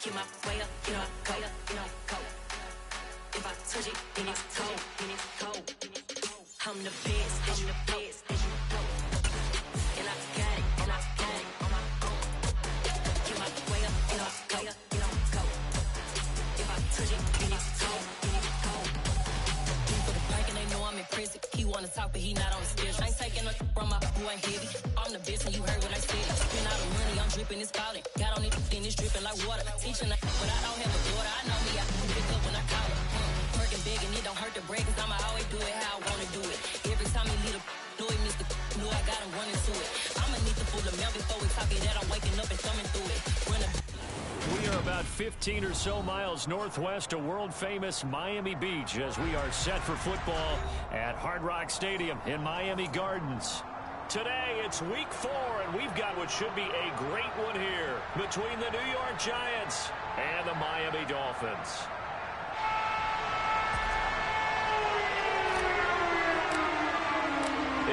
Get my way up, go. If I touch it, then it's cold. I'm the best, as you know. And I got it, on my own. Get my way up, go. If I touch it, then it's cold. He for the bank and they know I'm in prison. He wanna talk, but he not on the schedule. I ain't taking no from my boy heavy. I'm the best, and you heard what I said. Spend all the money, I'm dripping, it's falling. Got on it, then it's dripping like water. Teaching, but I don't have a daughter. I know me, I can pick up when I call her. Working big and it don't hurt to break, cause I'ma always do it how I wanna do it. Every time he leave know it, Mr. Know I got him running to it. I'ma need to pull the milk before we talk it that I'm waking up and thumbing through it. We are about 15 or so miles northwest of world-famous Miami Beach as we are set for football at Hard Rock Stadium in Miami Gardens. Today, it's week 4, and we've got what should be a great one here between the New York Giants and the Miami Dolphins.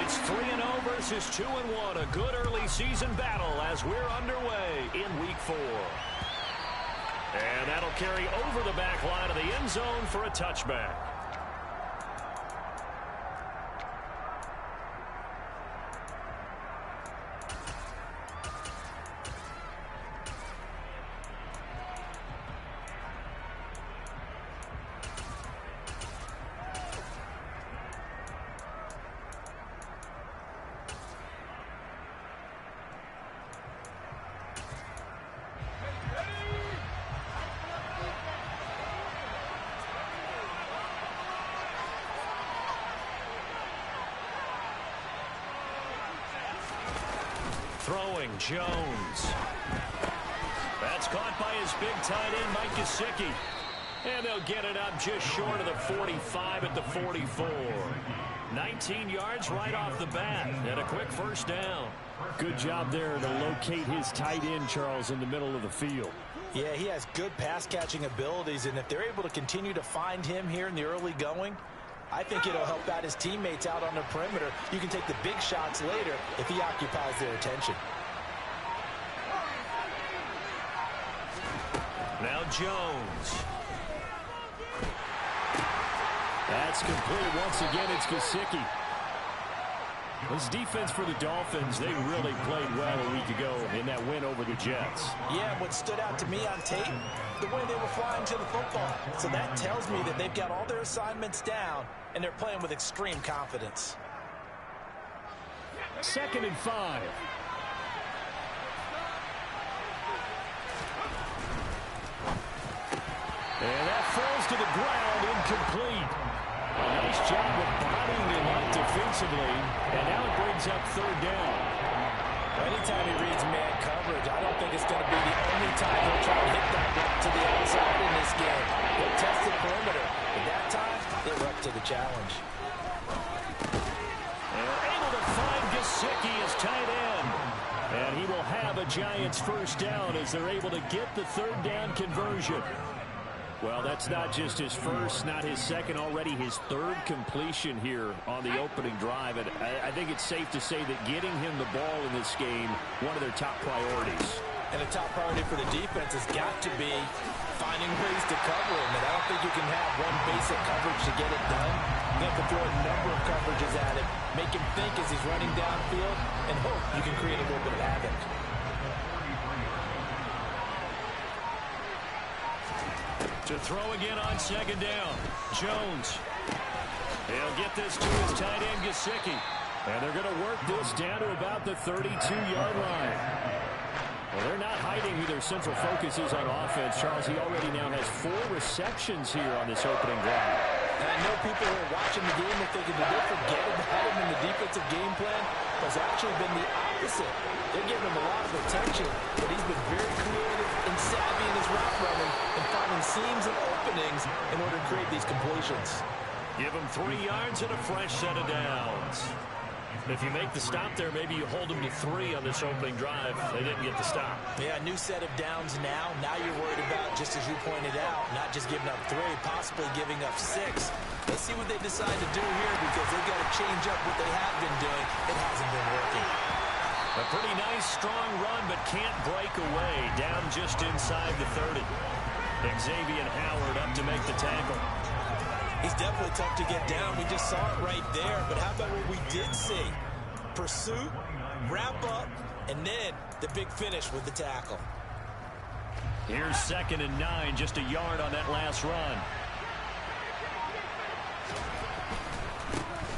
It's 3-0 versus 2-1, a good early season battle as we're underway in week 4. And that'll carry over the back line of the end zone for a touchback. Throwing, Jones. That's caught by his big tight end, Mike Gesicki. And they'll get it up just short of the 45 at the 44. 19 yards right off the bat, and a quick first down. Good job there to locate his tight end, Charles, in the middle of the field. Yeah, he has good pass-catching abilities, and if they're able to continue to find him here in the early going, I think it'll help out his teammates out on the perimeter. You can take the big shots later if he occupies their attention. Now Jones. That's complete. Once again, it's Gesicki. This defense for the Dolphins, they really played well a week ago in that win over the Jets. Yeah, what stood out to me on tape, the way they were flying to the football. So that tells me that they've got all their assignments down, and they're playing with extreme confidence. 2nd and 5. And that falls to the ground, incomplete. A nice job of bodying him up defensively, and now it brings up 3rd down. Anytime he reads man coverage, I don't think it's going to be the only time he'll try to hit that route to the outside in this game. He'll test the perimeter, but that time, they're up to the challenge. And able to find Gesicki as tight end. And he will have a Giants first down as they're able to get the 3rd down conversion. Well, that's not just his first, not his second, already his 3rd completion here on the opening drive. And I think it's safe to say that getting him the ball in this game, one of their top priorities. And the top priority for the defense has got to be finding ways to cover him. And I don't think you can have one basic coverage to get it done. You have to throw a number of coverages at him, make him think as he's running downfield, and hope you can create a little bit of havoc. To throw again on 2nd down. Jones. He'll get this to his tight end, Gesicki. And they're going to work this down to about the 32-yard line. Well, they're not hiding who their central focus is on offense. Charles, he already now has 4 receptions here on this opening drive. And I know people who are watching the game are thinking, did they forget about him in the defensive game plan? It's actually been the opposite. They're giving him a lot of attention, but he's been very creative and savvy in his route running and finding seams and openings in order to create these completions. Give him 3 yards and a fresh set of downs. If you make the stop there, maybe you hold them to 3 on this opening drive. They didn't get the stop. Yeah, a new set of downs now. Now you're worried about, just as you pointed out, not just giving up 3, possibly giving up 6. Let's see what they decide to do here because they've got to change up what they have been doing. It hasn't been working. A pretty nice, strong run, but can't break away. Down just inside the 30. Xavier Howard up to make the tackle. He's definitely tough to get down. We just saw it right there. But how about what we did see? Pursuit, wrap up, and then the big finish with the tackle. Here's 2nd and 9, just a yard on that last run.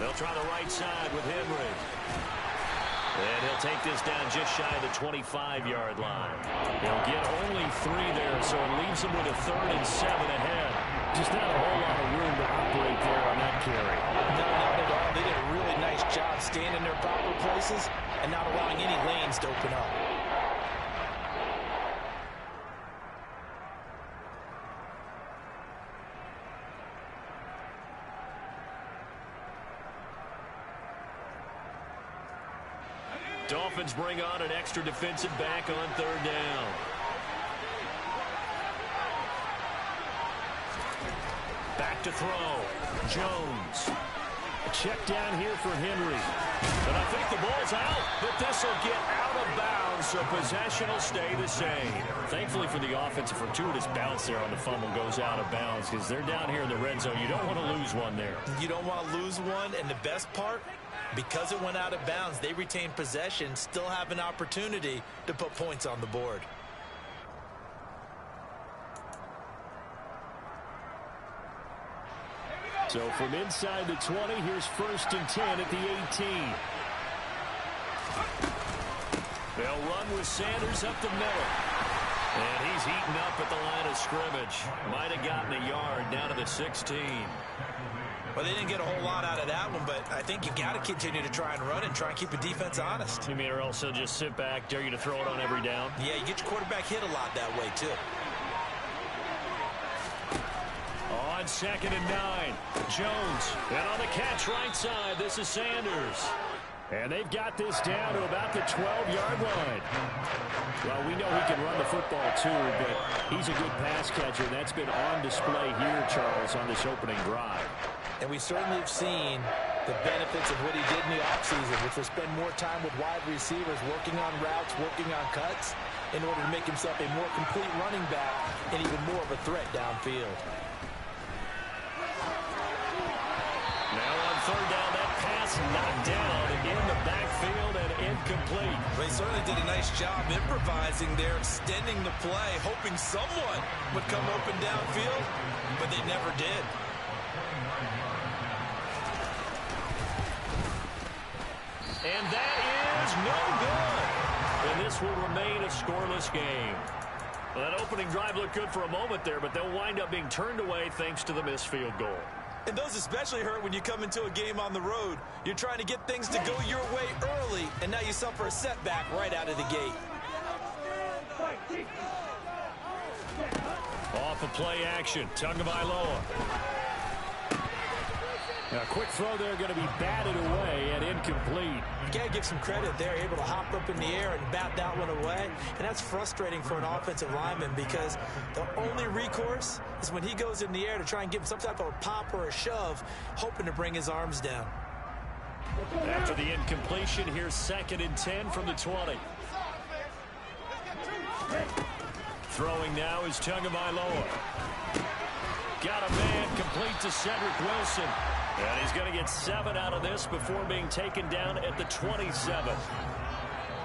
They'll try the right side with Henry. And he'll take this down just shy of the 25-yard line. He'll get only 3 there, so it leaves him with a 3rd and 7 ahead. Just not a whole lot of room to operate there on that carry. No, not at all. They did a really nice job staying in their proper places and not allowing any lanes to open up. Dolphins bring on an extra defensive back on 3rd down. Back to throw. Jones. A check down here for Henry. And I think the ball's out, but this will get out of bounds, so possession will stay the same. Thankfully for the offense, a fortuitous bounce there on the fumble goes out of bounds because they're down here in the red zone. You don't want to lose one there. You don't want to lose one, and the best part, because it went out of bounds, they retain possession, still have an opportunity to put points on the board. So from inside the 20, here's 1st and 10 at the 18. They'll run with Sanders up the middle. And he's heating up at the line of scrimmage. Might have gotten a yard down to the 16. Well, they didn't get a whole lot out of that one, but I think you've got to continue to try and run and try and keep the defense honest. You mean or also just sit back, dare you to throw it on every down? Yeah, you get your quarterback hit a lot that way, too. On 2nd and 9, Jones. And on the catch right side, this is Sanders. And they've got this down to about the 12-yard line. Well, we know he can run the football, too, but he's a good pass catcher, and that's been on display here, Charles, on this opening drive. And we certainly have seen the benefits of what he did in the offseason, which was spend more time with wide receivers, working on routes, working on cuts, in order to make himself a more complete running back and even more of a threat downfield. Now on 3rd down, that pass knocked down in the backfield and incomplete. They certainly did a nice job improvising there, extending the play, hoping someone would come open downfield, but they never did. And that is no good. And this will remain a scoreless game. Well, that opening drive looked good for a moment there, but they'll wind up being turned away thanks to the missed field goal. And those especially hurt when you come into a game on the road. You're trying to get things to go your way early, and now you suffer a setback right out of the gate. Off of play action, Tagovailoa. A quick throw there, going to be batted away and incomplete. You got to give some credit. They're able to hop up in the air and bat that one away. And that's frustrating for an offensive lineman because the only recourse is when he goes in the air to try and give him some type of a pop or a shove, hoping to bring his arms down. After the incompletion, here's 2nd and 10 from the 20. Throwing now is Tagovailoa. Got a man complete to Cedric Wilson. And he's going to get 7 out of this before being taken down at the 27.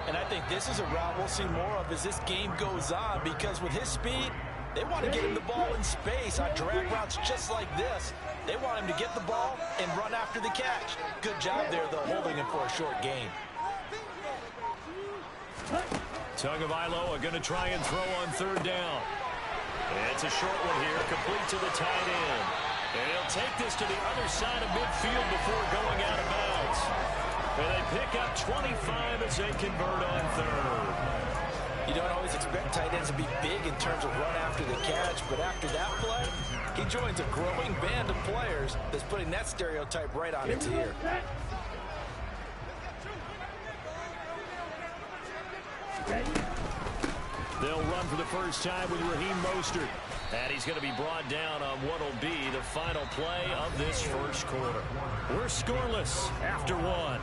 And I think this is a route we'll see more of as this game goes on because with his speed, they want to get him the ball in space on drag routes just like this. They want him to get the ball and run after the catch. Good job there, though, holding him for a short gain. Tagovailoa going to try and throw on 3rd down. It's a short one here, complete to the tight end. And he'll take this to the other side of midfield before going out of bounds. And they pick up 25 as they convert on 3rd. You don't always expect tight ends to be big in terms of run after the catch, but after that play, he joins a growing band of players that's putting that stereotype right on its ear. They'll run for the first time with Raheem Mostert. And he's going to be brought down on what will be the final play of this first quarter. We're scoreless after 1.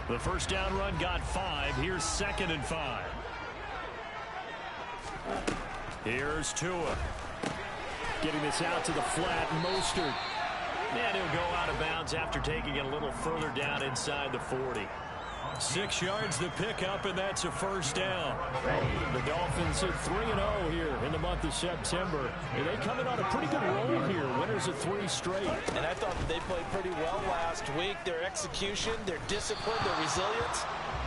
The first down run got 5. Here's 2nd and 5. Here's Tua. Getting this out to the flat. Mostert. And he'll go out of bounds after taking it a little further down inside the 40. 6 yards the pickup, and that's a first down. The Dolphins are 3-0 here in the month of September. And they come in on a pretty good roll here. Winners of 3 straight. And I thought that they played pretty well last week. Their execution, their discipline, their resilience,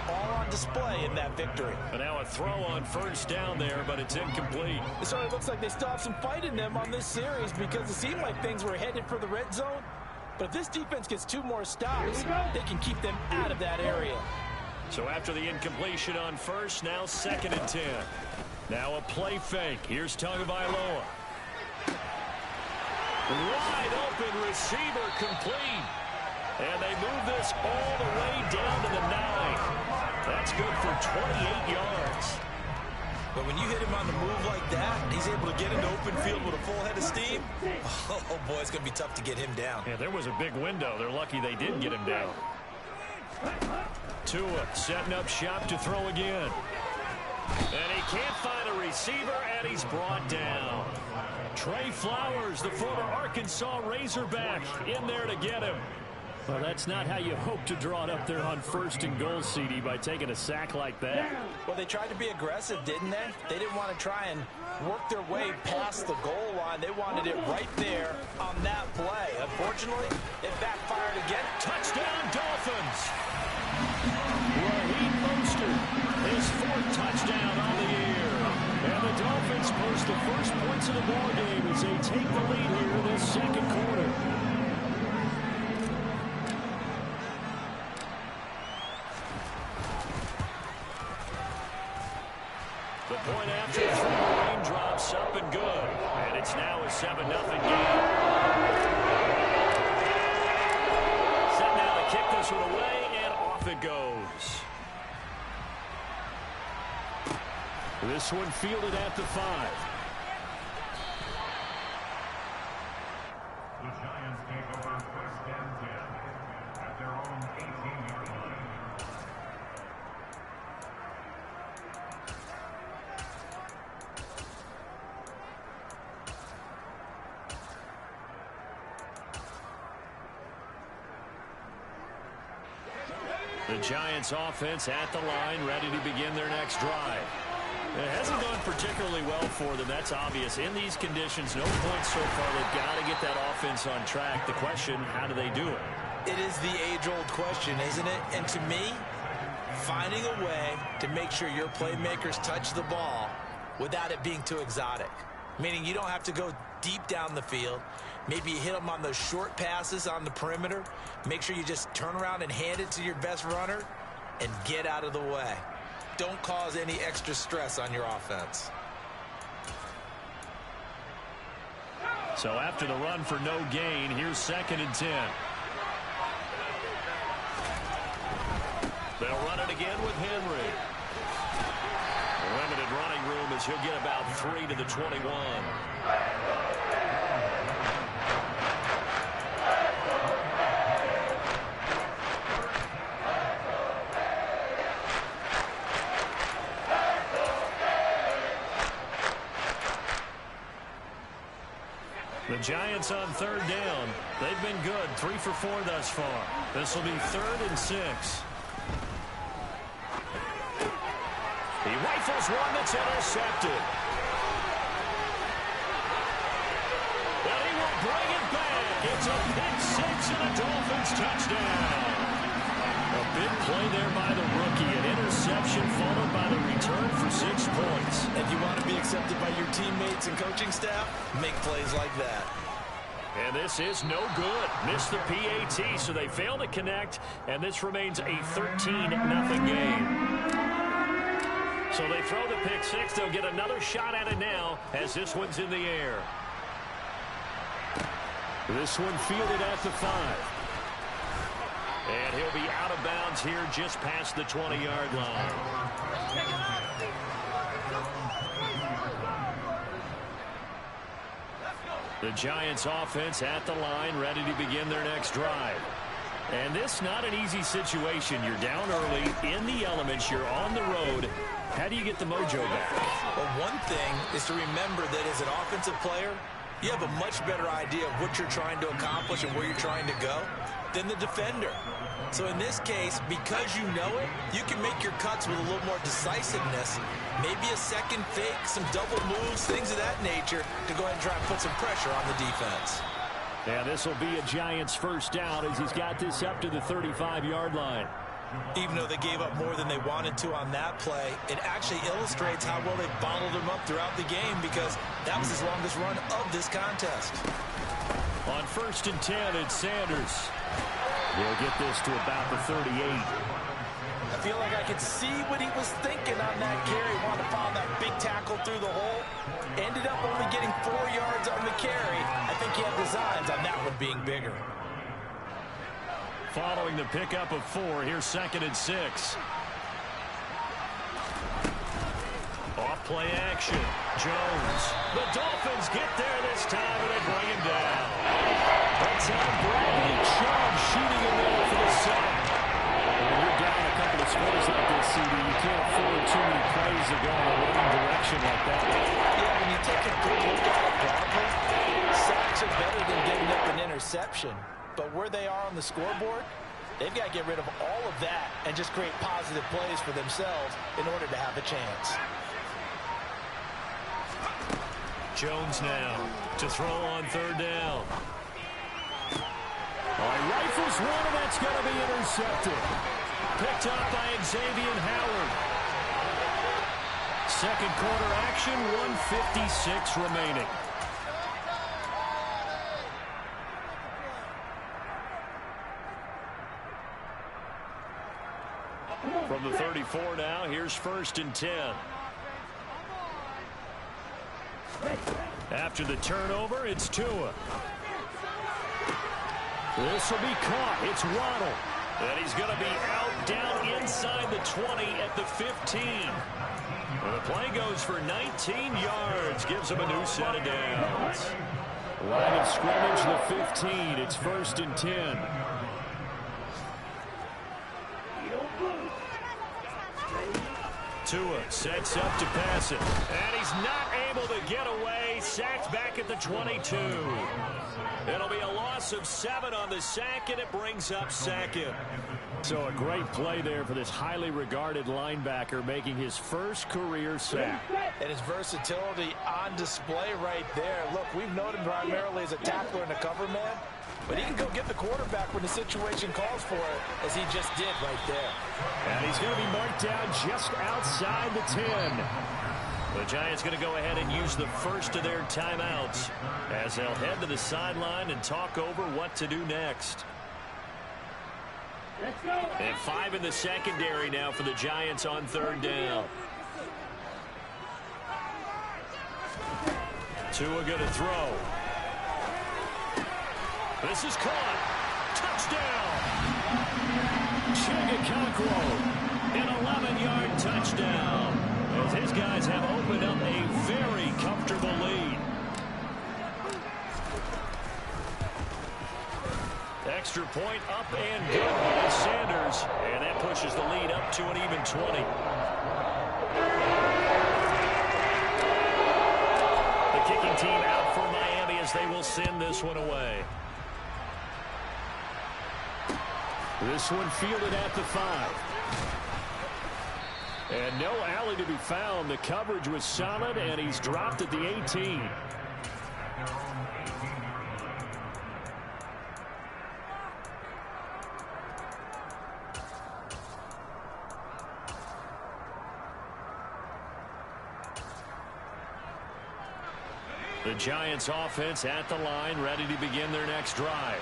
all on display in that victory. And now a throw on first down there, but it's incomplete. It certainly looks like they still have some fight in them on this series because it seemed like things were headed for the red zone. But if this defense gets 2 more stops, they can keep them out of that area. So after the incompletion on first, now 2nd and 10. Now a play fake. Here's Tagovailoa. Wide open receiver complete. And they move this all the way down to the 9. That's good for 28 yards. But when you hit him on the move like that, and he's able to get into open field with a full head of steam, oh boy, it's going to be tough to get him down. Yeah, there was a big window. They're lucky they didn't get him down. Tua setting up shop to throw again. And he can't find a receiver, and he's brought down. Trey Flowers, the former Arkansas Razorback, in there to get him. Well, that's not how you hope to draw it up there on 1st and goal, CD, by taking a sack like that. Well, they tried to be aggressive, didn't they? They didn't want to try and work their way past the goal line. They wanted it right there on that play. Unfortunately, it backfired again. Touchdown, Dolphins! Raheem Mostert, his 4th touchdown on the year. And the Dolphins post the first points of the ball game as they take the lead here in this 2nd quarter. The point after the raindrops up and good. And it's now a 7-0 game. Set now to kick this one away, and off it goes. This one fielded at the 5. The Giants take over 1st and 10 at their own 18-yard line. The Giants offense at the line, ready to begin their next drive. It hasn't gone particularly well for them, that's obvious. In these conditions, no points so far. They've got to get that offense on track. The question, how do they do it? It is the age-old question, isn't it? And to me, finding a way to make sure your playmakers touch the ball without it being too exotic. Meaning you don't have to go deep down the field. Maybe you hit them on those short passes on the perimeter. Make sure you just turn around and hand it to your best runner and get out of the way. Don't cause any extra stress on your offense. So after the run for no gain, here's 2nd and 10. They'll run it again with Henry. Limited running room as he'll get about 3 to the 21. The Giants on 3rd down. They've been good. 3 for 4 thus far. This will be 3rd and 6. He rifles one that's intercepted. But he will bring it back. It's a pick 6 and a Dolphins touchdown. A big play there by the rookie. An interception followed by the return for 6 points. If you want to be accepted by your teammates and coaching staff, make plays like that. And this is no good. Missed the PAT, so they fail to connect, and this remains a 13-0 game. So they throw the pick 6. They'll get another shot at it now as this one's in the air. This one fielded at the 5. And he'll be out of bounds here just past the 20-yard line. The Giants offense at the line, ready to begin their next drive. And this not an easy situation. You're down early, in the elements, you're on the road. How do you get the mojo back? Well, one thing is to remember that as an offensive player, you have a much better idea of what you're trying to accomplish and where you're trying to go than the defender. So in this case, because you know it, you can make your cuts with a little more decisiveness, maybe a second fake, some double moves, things of that nature to go ahead and try and put some pressure on the defense. Yeah, this will be a Giants first down as he's got this up to the 35-yard line. Even though they gave up more than they wanted to on that play, it actually illustrates how well they bottled him up throughout the game because that was his longest run of this contest. On 1st and 10, it's Sanders. He'll get this to about the 38. I feel like I could see what he was thinking on that carry. Wanted to follow that big tackle through the hole. Ended up only getting 4 yards on the carry. I think he had designs on that one being bigger. Following the pickup of 4, here's 2nd and 6. Off play action. Jones. The Dolphins get there this time and they bring him down. That's how Bradley Chubb shooting him there for the sack. When you're down a couple of scores like this, CD, you can't afford too many plays to go in a winning direction like that. Yeah, when you take a good look at it broadly, sacks are better than giving up an interception. But where they are on the scoreboard, they've got to get rid of all of that and just create positive plays for themselves in order to have a chance. Jones now to throw on 3rd down. Rifles one, and that's going to be intercepted. Picked up by Xavier Howard. Second quarter action, 1:56 remaining. From the 34 now, here's 1st and 10. After the turnover, it's Tua. This will be caught. It's Waddle. And he's going to be out down inside the 20 at the 15. Well, the play goes for 19 yards. Gives him a new set of downs. Line of scrimmage, the 15. It's 1st and 10. Tua sets up to pass it. And he's not able to get away. Sacked back at the 22. It'll be a loss of 7 on the sack, and it brings up 2nd. So a great play there for this highly regarded linebacker, making his first career sack. And his versatility on display right there. Look, we've known him primarily as a tackler and a cover man, but he can go get the quarterback when the situation calls for it, as he just did right there. And he's going to be marked down just outside the 10. The Giants going to go ahead and use the first of their timeouts as they'll head to the sideline and talk over what to do next. And 5 in the secondary now for the Giants on 3rd down. Tua going to throw. This is caught. Touchdown. Chigga an 11-yard touchdown. As his guys have opened up a very comfortable lead. Extra point up and good by Sanders. And that pushes the lead up to an even 20. The kicking team out for Miami as they will send this one away. This one fielded at the 5. And no alley to be found. The coverage was solid, and he's dropped at the 18. The Giants offense at the line, ready to begin their next drive.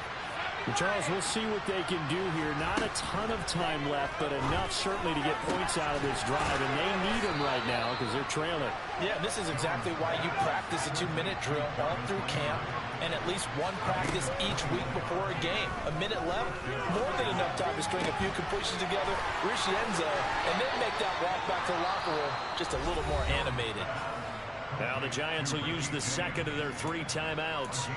Well, Charles, we'll see what they can do here. Not a ton of time left, but enough certainly to get points out of this drive, and they need them right now because they're trailing. Yeah, this is exactly why you practice a 2-minute drill all through camp and at least one practice each week before a game. A minute left, more than enough time to string a few completions together, reach the end zone, and then make that walk back to the locker room just a little more animated. Now the Giants will use the second of their 3 timeouts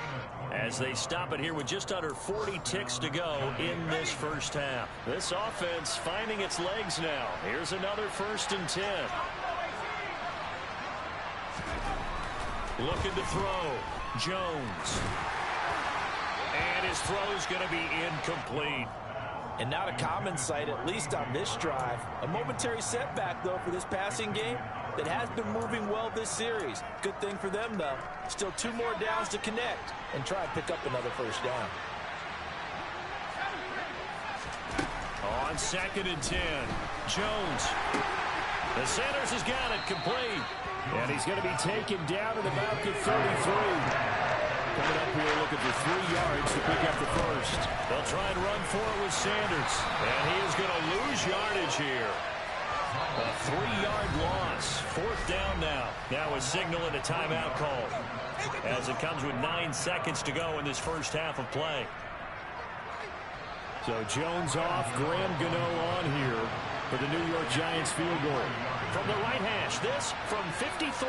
as they stop it here with just under 40 ticks to go in this first half. This offense finding its legs now. Here's another 1st and 10. Looking to throw. Jones. And his throw's going to be incomplete. And not a common sight, at least on this drive. A momentary setback, though, for this passing game that has been moving well this series. Good thing for them, though. Still 2 more downs to connect and try and pick up another 1st down. On 2nd and 10, Jones. The Sanders has got it complete. And he's going to be taken down at about the 33. Coming up here looking for 3 yards to pick up the 1st. They'll try and run for it with Sanders. And he is going to lose yardage here. A 3-yard loss. 4th down now. Now a signal and a timeout call as it comes with 9 seconds to go in this first half of play. So Jones off, Graham Gano on here for the New York Giants field goal. From the right hash, this from 53.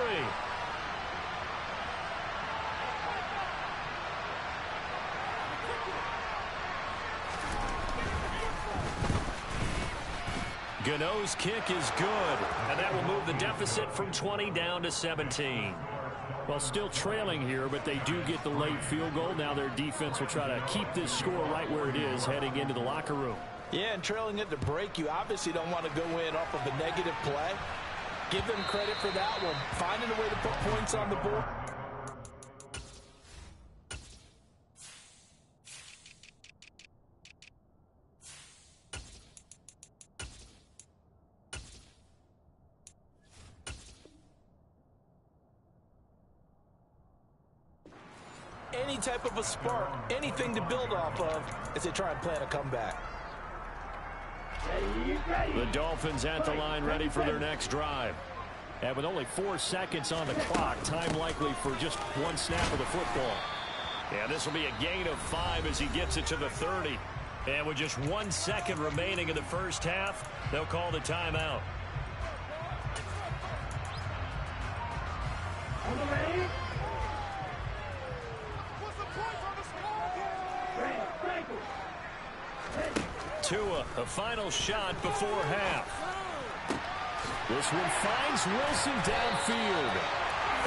Gano's kick is good, and that will move the deficit from 20 down to 17. Well, still trailing here, but they do get the late field goal. Now their defense will try to keep this score right where it is heading into the locker room. Yeah, and trailing at the break, you obviously don't want to go in off of a negative play. Give them credit for that one. Finding a way to put points on the board. Any type of a spark, anything to build off of as they try and plan a comeback. The Dolphins at the line ready for their next drive. And with only 4 seconds on the clock, time likely for just 1 snap of the football. Yeah, this will be a gain of 5 as he gets it to the 30. And with just 1 second remaining in the first half, they'll call the timeout. Tua, a final shot before half. This one finds Wilson downfield.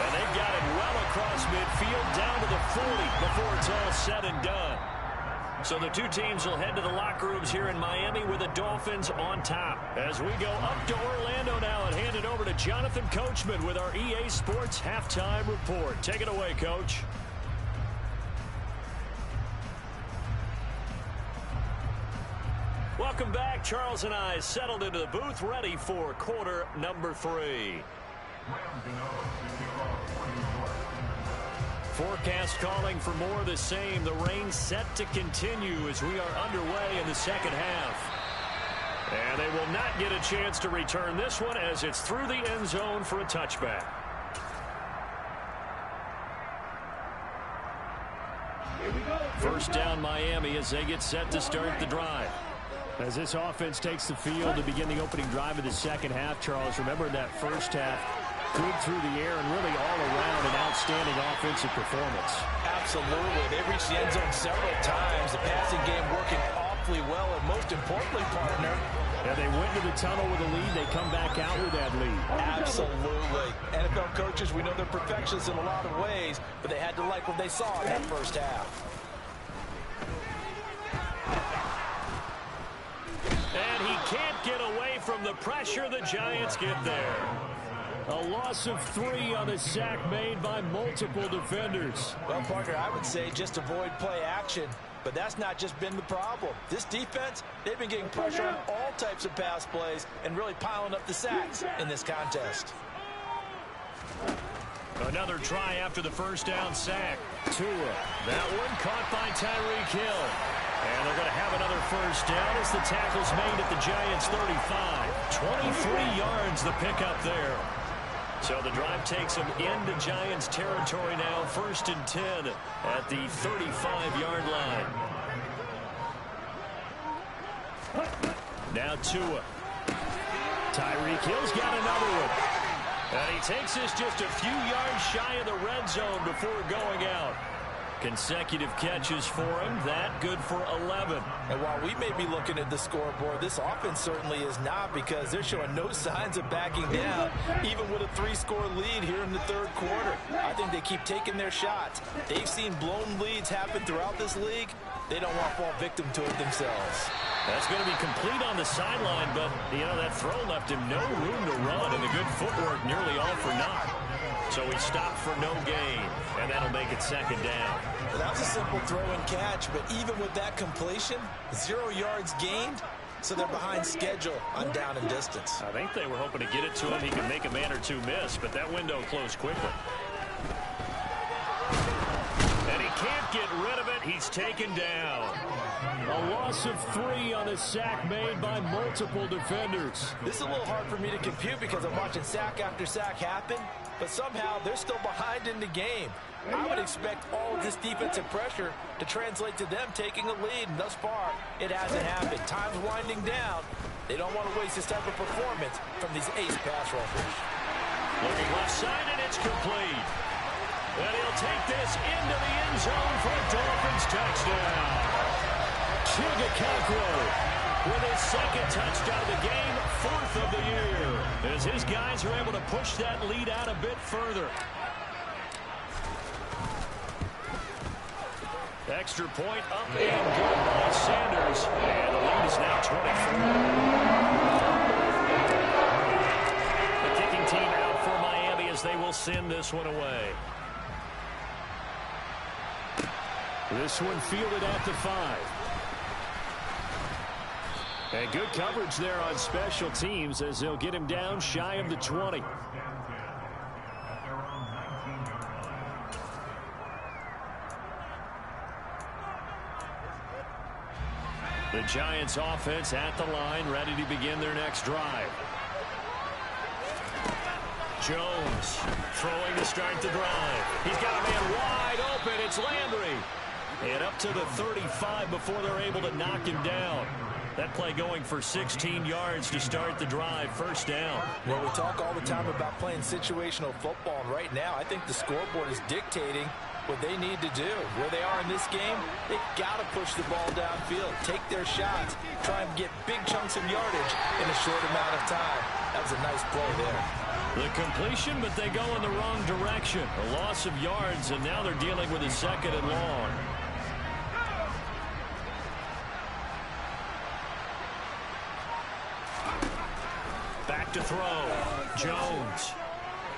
And they've got it well across midfield down to the 40 before it's all said and done. So the 2 teams will head to the locker rooms here in Miami with the Dolphins on top. As we go up to Orlando now and hand it over to Jonathan Coachman with our EA Sports Halftime Report. Take it away, Coach. Welcome back. Charles and I settled into the booth, ready for quarter number 3. Forecast calling for more of the same. The rain set to continue as we are underway in the second half. And they will not get a chance to return this one as it's through the end zone for a touchback. First down Miami as they get set to start the drive. As this offense takes the field to begin the opening drive of the second half, Charles, remember that first half, good through the air and really all around an outstanding offensive performance. Absolutely. They reached the end zone several times. The passing game working awfully well, and most importantly, partner, and they went to the tunnel with a lead. They come back out with that lead. Absolutely. NFL coaches, we know they're perfectionists in a lot of ways, but they had to like what they saw in that first half. And he can't get away from the pressure. The Giants get there. A loss of 3 on the sack made by multiple defenders. Well, partner, I would say just avoid play action, but that's not just been the problem. This defense, they've been getting pressure on all types of pass plays and really piling up the sacks in this contest. Another try after the first down sack. Tua. That one caught by Tyreek Hill. And they're going to have another first down as the tackle's made at the Giants' 35. 23 yards the pickup there. So the drive takes them into Giants territory now. 1st and 10 at the 35-yard line. Now Tua. Tyreek Hill's got another one. And he takes this just a few yards shy of the red zone before going out. Consecutive catches for him. That good for 11. And while we may be looking at the scoreboard, this offense certainly is not, because they're showing no signs of backing down, even with a 3-score lead here in the third quarter. I think they keep taking their shots. They've seen blown leads happen throughout this league. They don't want to fall victim to it themselves. That's going to be complete on the sideline, but, that throw left him no room to run, and the good footwork nearly all for naught. So he stopped for no gain, and that'll make it second down. Well, that was a simple throw and catch, but even with that completion, 0 yards gained, so they're behind schedule on down and distance. I think they were hoping to get it to him. He could make a man or two miss, but that window closed quickly. And he can't get rid of it. He's taken down. A loss of 3 on a sack made by multiple defenders. This is a little hard for me to compute because I'm watching sack after sack happen, but somehow they're still behind in the game. I would expect all of this defensive pressure to translate to them taking a lead, and thus far, it hasn't happened. Time's winding down. They don't want to waste this type of performance from these ace pass rushers. Looking left side, and it's complete. And he'll take this into the end zone for a Dolphins touchdown. Chigakakro with his second touchdown of the game, 4th of the year, as his guys are able to push that lead out a bit further. Extra point up and good by Sanders, and the lead is now 24. The kicking team out for Miami as they will send this one away. This one fielded at the 5. And good coverage there on special teams as they'll get him down shy of the 20. The Giants offense at the line, ready to begin their next drive. Jones throwing to start the drive. He's got a man wide open. It's Landry. And up to the 35 before they're able to knock him down. That play going for 16 yards to start the drive, first down. Well, we talk all the time about playing situational football, and right now I think the scoreboard is dictating what they need to do. Where they are in this game, they've got to push the ball downfield, take their shots, try and get big chunks of yardage in a short amount of time. That was a nice play there. The completion, but they go in the wrong direction. A loss of yards, and now they're dealing with a 2nd and long. Back to throw. Jones.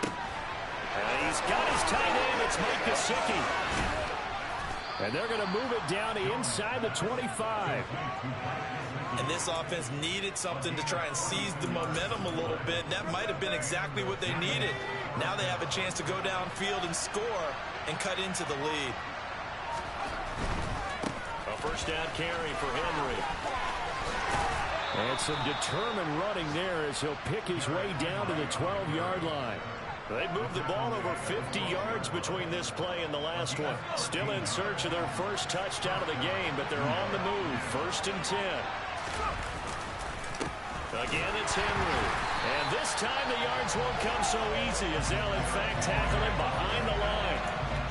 And he's got his tight end. It's Mike Gesicki. And they're going to move it down to inside the 25. And this offense needed something to try and seize the momentum a little bit. That might have been exactly what they needed. Now they have a chance to go downfield and score and cut into the lead. A first down carry for Henry. And some determined running there as he'll pick his way down to the 12-yard line. They moved the ball over 50 yards between this play and the last one. Still in search of their first touchdown of the game, but they're on the move. 1st and 10. Again, it's Henry. And this time the yards won't come so easy as they'll, in fact, tackle him behind the line.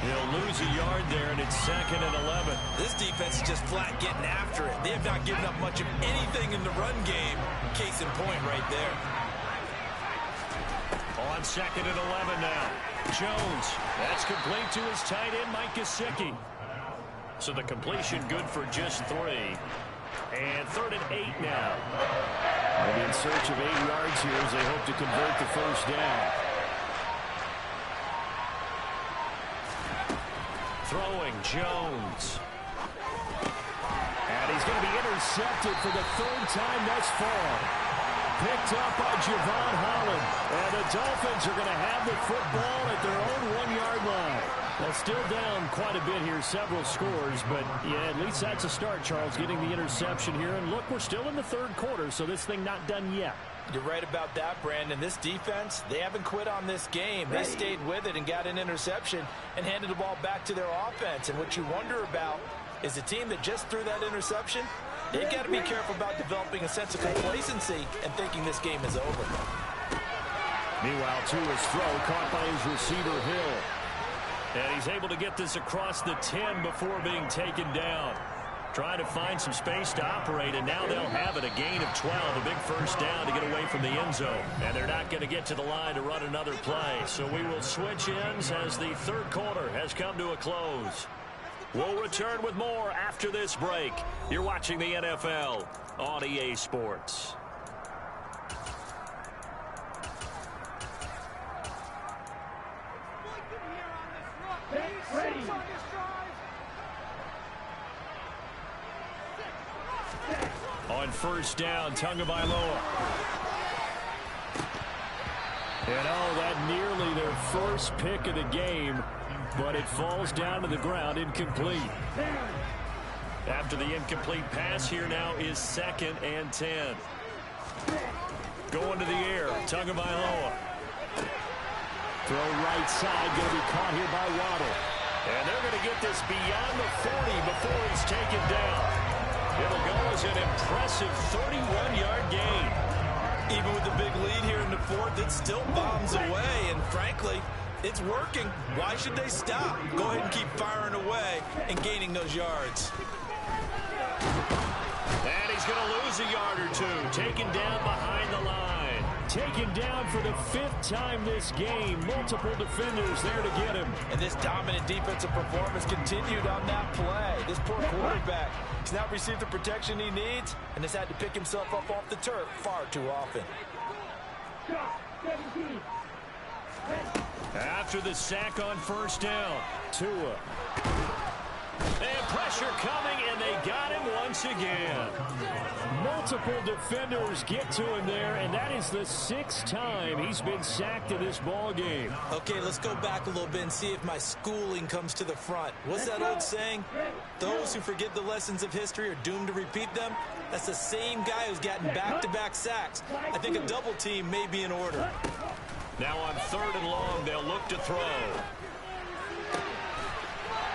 He'll lose a yard there, and it's 2nd and 11. This defense is just flat getting after it. They have not given up much of anything in the run game. Case in point right there. On 2nd and 11 now. Jones. That's complete to his tight end, Mike Gesicki. So the completion good for just 3. And 3rd and 8 now. They'll be in search of 8 yards here as they hope to convert the first down. Throwing Jones. And he's going to be intercepted for the 3rd time thus far. Picked up by Javon Holland. And the Dolphins are going to have the football at their own 1-yard line. Well, still down quite a bit here, several scores, but yeah, at least that's a start, Charles, getting the interception here. And look, we're still in the 3rd quarter, so this thing not done yet. You're right about that, Brandon. This defense, they haven't quit on this game. They stayed with it and got an interception and handed the ball back to their offense. And what you wonder about is the team that just threw that interception, they've got to be careful about developing a sense of complacency and thinking this game is over. Meanwhile, Tua's throw caught by his receiver, Hill. And he's able to get this across the 10 before being taken down. Trying to find some space to operate, and now they'll have it. A gain of 12, a big first down to get away from the end zone. And they're not going to get to the line to run another play. So we will switch ends as the third quarter has come to a close. We'll return with more after this break. You're watching the NFL on EA Sports. On first down, Tagovailoa. And that nearly their first pick of the game, but it falls down to the ground, incomplete. After the incomplete pass, here now is 2nd and 10. Going to the air, Tagovailoa. Throw right side, going to be caught here by Waddle. And they're going to get this beyond the 40 before he's taken down. It'll go as an impressive 31-yard gain. Even with the big lead here in the fourth, it still bombs away, and frankly, it's working. Why should they stop? Go ahead and keep firing away and gaining those yards. And he's going to lose a yard or two, taken down behind the line. Taken down for the 5th time this game. Multiple defenders there to get him. And this dominant defensive performance continued on that play. This poor quarterback has not received the protection he needs and has had to pick himself up off the turf far too often. After the sack on first down, Tua. And pressure coming, and they got him once again. Multiple defenders get to him there, and that is the 6th time he's been sacked in this ball game. Okay, let's go back a little bit and see if my schooling comes to the front. What's that old saying? Those who forget the lessons of history are doomed to repeat them. That's the same guy who's gotten back-to-back sacks. I think a double team may be in order. Now on 3rd and long, they'll look to throw.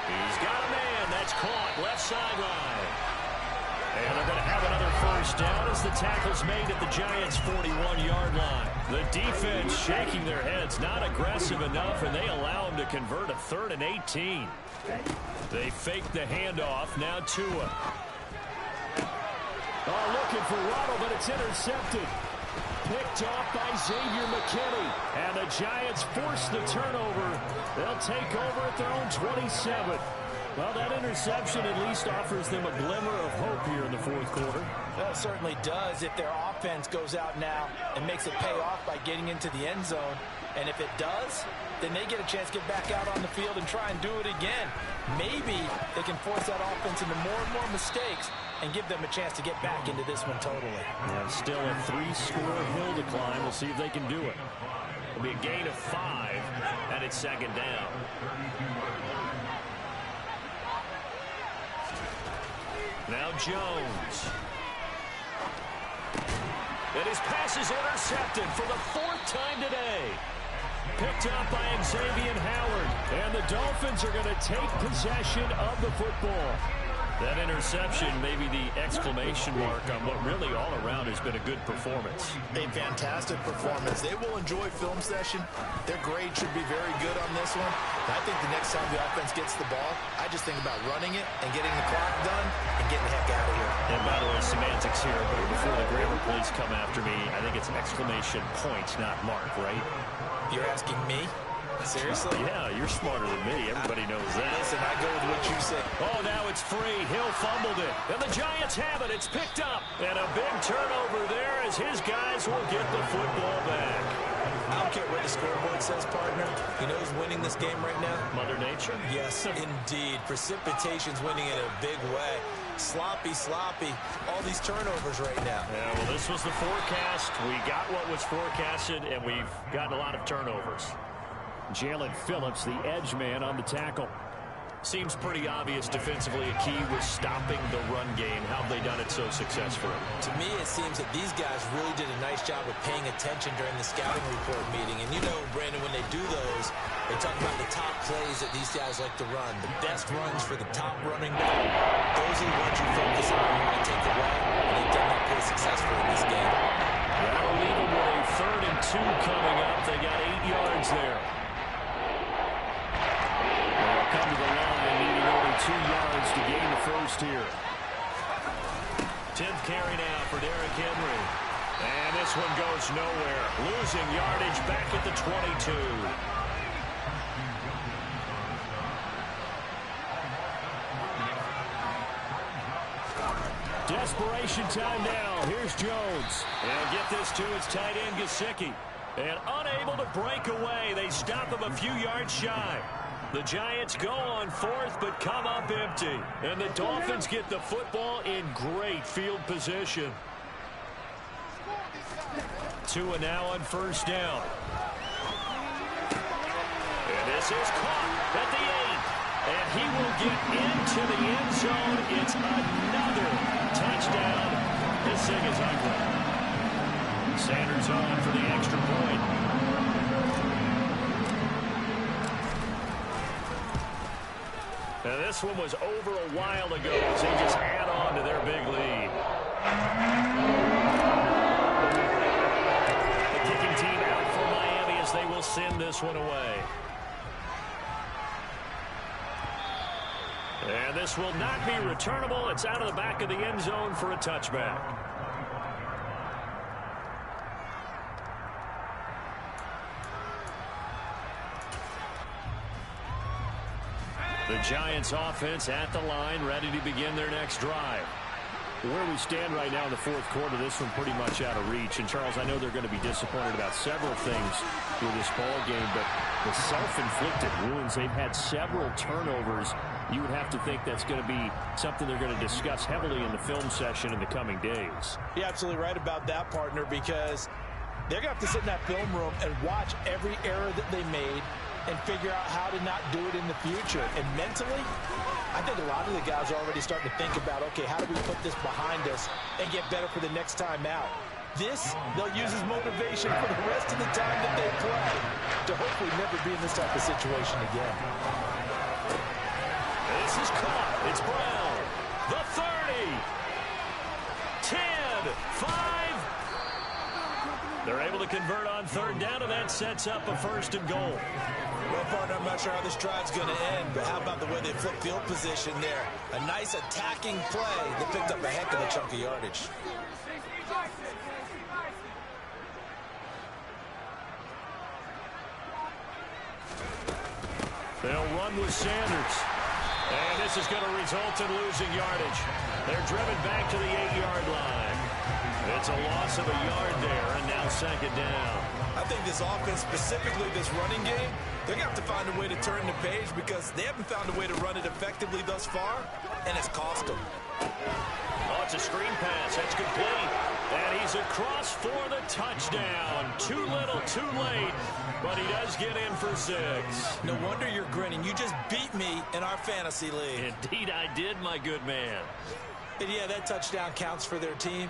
He's got a man. That's caught left sideline. And they're going to have another first down as the tackle's made at the Giants' 41-yard line. The defense shaking their heads, not aggressive enough, and they allow him to convert a 3rd and 18. They fake the handoff. Now Tua. Looking for Waddle, but it's intercepted. Picked off by Xavier McKinney. And the Giants force the turnover. They'll take over at their own 27. Well, that interception at least offers them a glimmer of hope here in the fourth quarter. Well, it certainly does if their offense goes out now and makes it pay off by getting into the end zone. And if it does, then they get a chance to get back out on the field and try and do it again. Maybe they can force that offense into more and more mistakes and give them a chance to get back into this one totally. Yeah, still a 3-score hill to climb. We'll see if they can do it. It'll be a gain of 5, and it's 2nd down. Now Jones. And his pass is intercepted for the 4th time today. Picked up by Xavier Howard. And the Dolphins are going to take possession of the football. That interception may be the exclamation mark on what really all around has been a good performance. A fantastic performance. They will enjoy film session. Their grade should be very good on this one. And I think the next time the offense gets the ball, I just think about running it and getting the clock done and getting the heck out of here. And by the way, semantics here, but before the grammar police come after me, I think it's exclamation points, not mark, right? You're asking me? Seriously? Yeah, you're smarter than me. Everybody knows that. Listen, I go with what you say. Oh, now it's free. Hill fumbled it. And the Giants have it. It's picked up. And a big turnover there as his guys will get the football back. I don't care what the scoreboard says, partner. You know who's winning this game right now? Mother Nature? Yes, indeed. Precipitation's winning in a big way. Sloppy. All these turnovers right now. Yeah, well, this was the forecast. We got what was forecasted, and we've gotten a lot of turnovers. Jalen Phillips, the edge man on the tackle. Seems pretty obvious defensively a key was stopping the run game. How have they done it so successfully? To me, it seems that these guys really did a nice job of paying attention during the scouting report meeting. And you know, Brandon, when they do those, they talk about the top plays that these guys like to run, the best runs for the top running back. Those are the ones you focus on and take away. And they've done that pretty successfully in this game. That'll leave them with a 3rd and 2 coming up. They got 8 yards there. They'll come to the line, needing only 2 yards to gain the first here. 10th carry now for Derrick Henry. And this one goes nowhere. Losing yardage back at the 22. Desperation time now. Here's Jones. And get this to his tight end, Gesicki. And unable to break away. They stop him a few yards shy. The Giants go on 4th, but come up empty. And the Dolphins get the football in great field position. Tua now on 1st down. And this is caught at the 8. And he will get into the end zone. It's another touchdown. This thing is ugly. Sanders on for the extra point. Now this one was over a while ago as they just add on to their big lead. The kicking team out for Miami as they will send this one away. And this will not be returnable. It's out of the back of the end zone for a touchback. The Giants offense at the line, ready to begin their next drive. Where we stand right now in the 4th quarter, this one pretty much out of reach. And, Charles, I know they're going to be disappointed about several things with this ball game, but the self-inflicted wounds, they've had several turnovers. You would have to think that's going to be something they're going to discuss heavily in the film session in the coming days. You're absolutely right about that, partner, because they're going to have to sit in that film room and watch every error that they made and figure out how to not do it in the future. And mentally, I think a lot of the guys are already starting to think about, okay, how do we put this behind us and get better for the next time out? This, they'll use as motivation for the rest of the time that they play to hopefully never be in this type of situation again. This is caught. It's Brown. The 30. 10. 5. They're able to convert on 3rd down, and that sets up a 1st and goal. Well, partner, I'm not sure how this drive's going to end, but how about the way they flip field position there? A nice attacking play that picked up a heck of a chunk of yardage. They'll run with Sanders. And this is going to result in losing yardage. They're driven back to the 8-yard line. It's a loss of a yard there, and now 2nd down. I think this offense, specifically this running game, they're going to have to find a way to turn the page because they haven't found a way to run it effectively thus far, and it's cost them. Oh, it's a screen pass. That's complete. And he's across for the touchdown. Too little, too late, but he does get in for 6. No wonder you're grinning. You just beat me in our fantasy league. Indeed I did, my good man. And yeah, that touchdown counts for their team,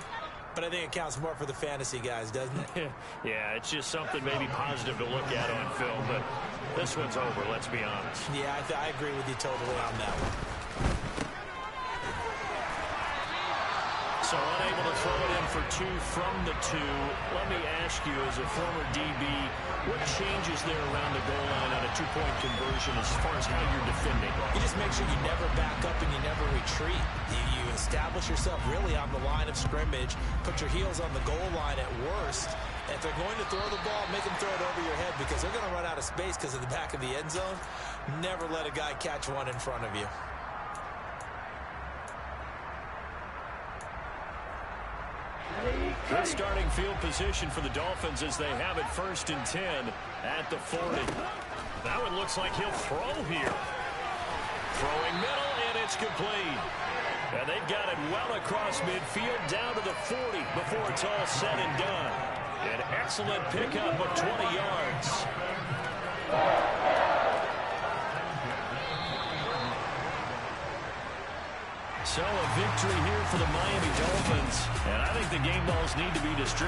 but I think it counts more for the fantasy guys, doesn't it? Yeah, it's just something maybe positive to look at on film, but this one's over, let's be honest. Yeah, I agree with you totally on that one. So unable to throw it in for 2 from the 2. Let me ask you, as a former DB, what changes there around the goal line on a 2-point conversion as far as how you're defending? You just make sure you never back up and you never retreat. You establish yourself really on the line of scrimmage, put your heels on the goal line at worst. And if they're going to throw the ball, make them throw it over your head because they're going to run out of space because of the back of the end zone. Never let a guy catch one in front of you. Good starting field position for the Dolphins as they have it 1st and 10 at the 40. That one looks like he'll throw here. Throwing middle, and it's complete. And they've got it well across midfield down to the 40 before it's all said and done. An excellent pickup of 20 yards. So a victory here for the Miami Dolphins. And I think the game balls need to be distributed.